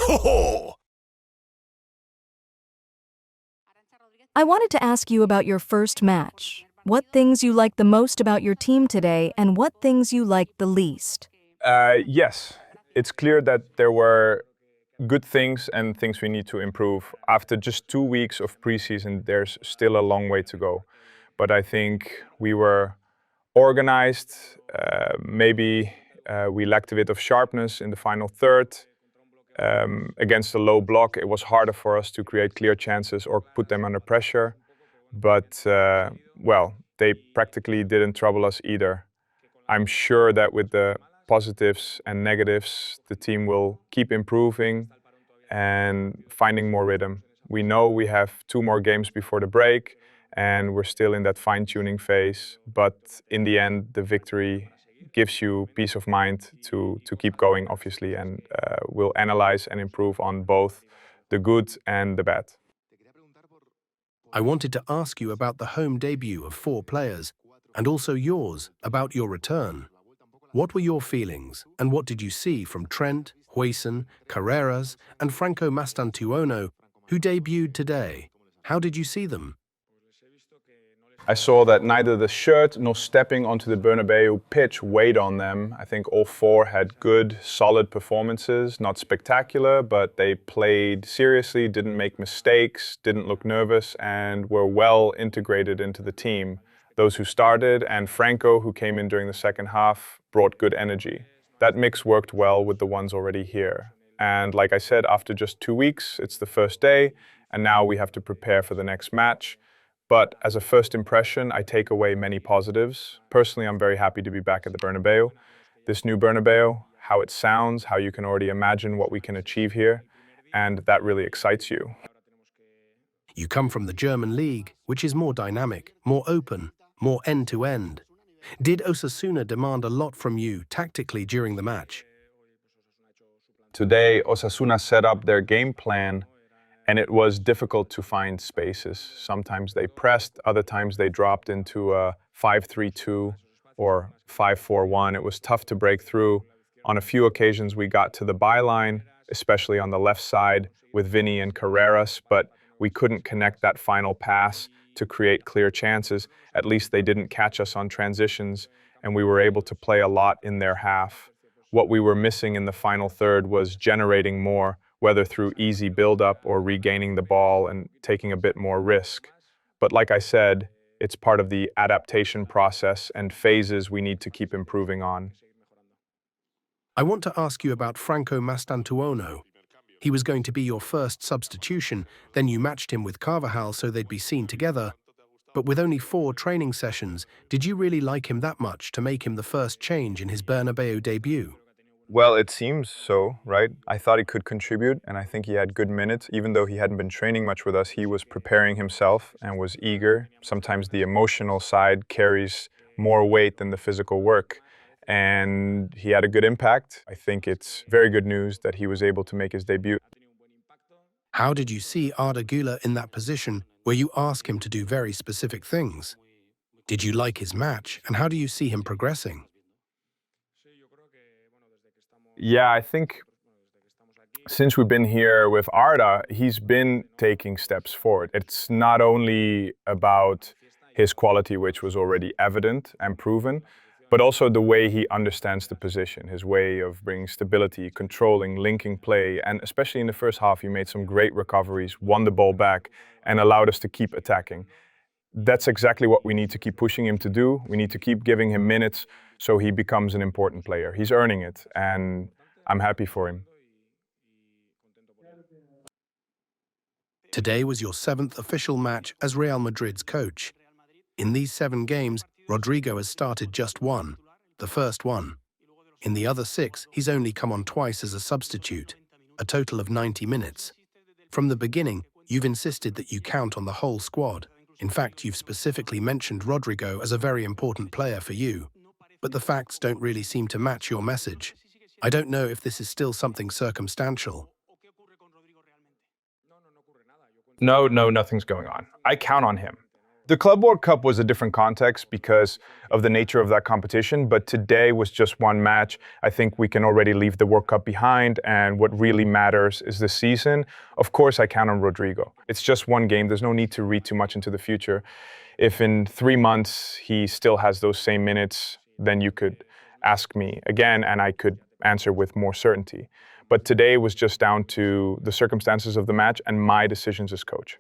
Ho ho! I wanted to ask you about your first match. What things you liked the most about your team today, and what things you liked the least? Yes, it's clear that there were good things and things we need to improve. After just 2 weeks of preseason, there's still a long way to go. But I think we were organized. Maybe we lacked a bit of sharpness in the final third. Against a low block, it was harder for us to create clear chances or put them under pressure. But, well, they practically didn't trouble us either. I'm sure that with the positives and negatives, the team will keep improving and finding more rhythm. We know we have 2 more games before the break, and we're still in that fine-tuning phase. But in the end, the victory gives you peace of mind to keep going, obviously, and we'll analyze and improve on both the good and the bad. I wanted to ask you about the home debut of 4 players, and also yours, about your return. What were your feelings, and what did you see from Trent, Huijsen, Carreras, and Franco Mastantuono, who debuted today? How did you see them? I saw that neither the shirt nor stepping onto the Bernabéu pitch weighed on them. I think all 4 had good, solid performances, not spectacular, but they played seriously, didn't make mistakes, didn't look nervous, and were well integrated into the team. Those who started and Franco, who came in during the second half, brought good energy. That mix worked well with the ones already here. And like I said, after just 2 weeks, it's the first day, and now we have to prepare for the next match. But as a first impression, I take away many positives. Personally, I'm very happy to be back at the Bernabéu. This new Bernabéu, how it sounds, how you can already imagine what we can achieve here, and that really excites you. You come from the German League, which is more dynamic, more open, more end-to-end. Did Osasuna demand a lot from you tactically during the match? Today, Osasuna set up their game plan, and it was difficult to find spaces. Sometimes they pressed, other times they dropped into a 5-3-2 or 5-4-1. It was tough to break through. On a few occasions, we got to the byline, especially on the left side with Vinny and Carreras, but we couldn't connect that final pass to create clear chances. At least they didn't catch us on transitions, and we were able to play a lot in their half. What we were missing in the final third was generating more, whether through easy build-up or regaining the ball and taking a bit more risk. But like I said, it's part of the adaptation process and phases we need to keep improving on. I want to ask you about Franco Mastantuono. He was going to be your first substitution, then you matched him with Carvajal so they'd be seen together. But with only 4 training sessions, did you really like him that much to make him the first change in his Bernabéu debut? Well, it seems so, right? I thought he could contribute, and I think he had good minutes. Even though he hadn't been training much with us, he was preparing himself and was eager. Sometimes the emotional side carries more weight than the physical work. And he had a good impact. I think it's very good news that he was able to make his debut. How did you see Arda Güler in that position where you ask him to do very specific things? Did you like his match, and how do you see him progressing? Yeah, I think since we've been here with Arda, he's been taking steps forward. It's not only about his quality, which was already evident and proven, but also the way he understands the position, his way of bringing stability, controlling, linking play, and especially in the first half, he made some great recoveries, won the ball back, and allowed us to keep attacking. That's exactly what we need to keep pushing him to do. We need to keep giving him minutes so he becomes an important player. He's earning it, and I'm happy for him. Today was your 7th official match as Real Madrid's coach. In these 7 games, Rodrygo has started just 1, the first one. In the other 6, he's only come on twice as a substitute, a total of 90 minutes. From the beginning, you've insisted that you count on the whole squad. In fact, you've specifically mentioned Rodrygo as a very important player for you. But the facts don't really seem to match your message. I don't know if this is still something circumstantial. No, nothing's going on. I count on him. The Club World Cup was a different context because of the nature of that competition, but today was just one match. I think we can already leave the World Cup behind, and what really matters is the season. Of course, I count on Rodrygo. It's just one game. There's no need to read too much into the future. If in 3 months he still has those same minutes, then you could ask me again, and I could answer with more certainty. But today was just down to the circumstances of the match and my decisions as coach.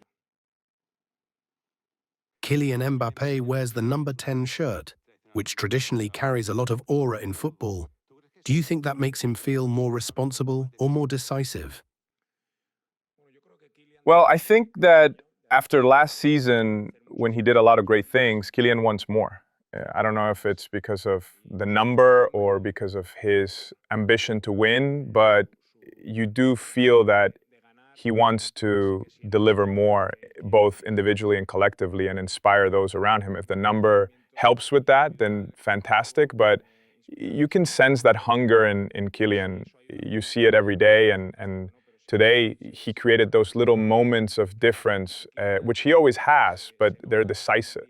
Kylian Mbappé wears the number 10 shirt, which traditionally carries a lot of aura in football. Do you think that makes him feel more responsible or more decisive? Well, I think that after last season, when he did a lot of great things, Kylian wants more. I don't know if it's because of the number or because of his ambition to win, but you do feel that he wants to deliver more, both individually and collectively, and inspire those around him. If the number helps with that, then fantastic. But you can sense that hunger in Kylian. You see it every day, and today he created those little moments of difference, which he always has, but they're decisive.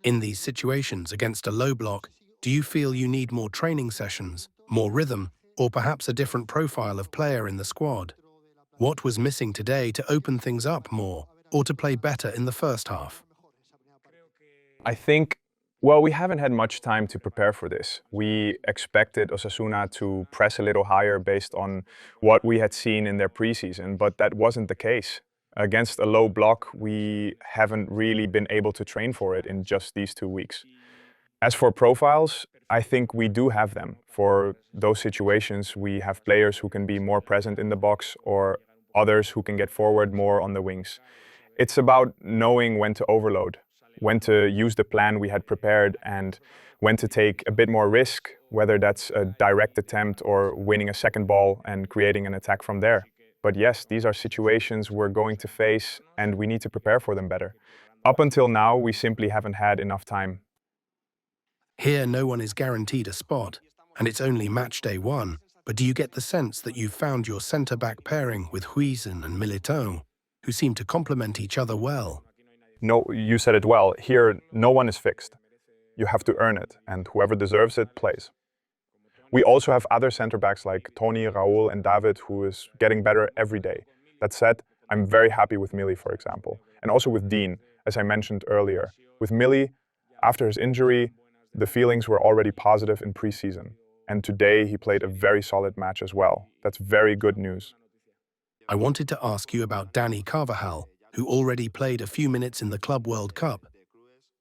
In these situations against a low block, do you feel you need more training sessions, more rhythm, or perhaps a different profile of player in the squad? What was missing today to open things up more or to play better in the first half? I think, well, we haven't had much time to prepare for this. We expected Osasuna to press a little higher based on what we had seen in their preseason, but that wasn't the case. Against a low block, we haven't really been able to train for it in just these 2 weeks. As for profiles, I think we do have them. For those situations, we have players who can be more present in the box or others who can get forward more on the wings. It's about knowing when to overload, when to use the plan we had prepared, and when to take a bit more risk, whether that's a direct attempt or winning a second ball and creating an attack from there. But yes, these are situations we're going to face, and we need to prepare for them better. Up until now, we simply haven't had enough time. Here, no one is guaranteed a spot, and it's only match day 1. But do you get the sense that you've found your centre-back pairing with Huijsen and Militão, who seem to complement each other well? No, you said it well. Here, no one is fixed. You have to earn it, and whoever deserves it plays. We also have other centre-backs like Tony, Raúl, and David, who is getting better every day. That said, I'm very happy with Millie, for example, and also with Dean, as I mentioned earlier. With Millie, after his injury, the feelings were already positive in preseason, and today he played a very solid match as well. That's very good news. I wanted to ask you about Dani Carvajal, who already played a few minutes in the Club World Cup.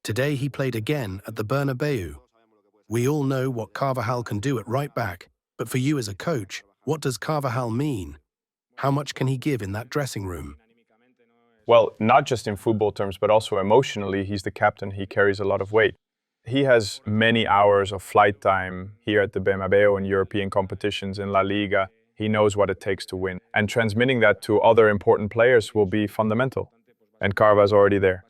Today he played again at the Bernabéu. We all know what Carvajal can do at right back, but for you as a coach, what does Carvajal mean? How much can he give in that dressing room? Well, not just in football terms, but also emotionally, he's the captain. He carries a lot of weight. He has many hours of flight time here at the Bernabéu and European competitions in La Liga. He knows what it takes to win. And transmitting that to other important players will be fundamental. And Carva's already there.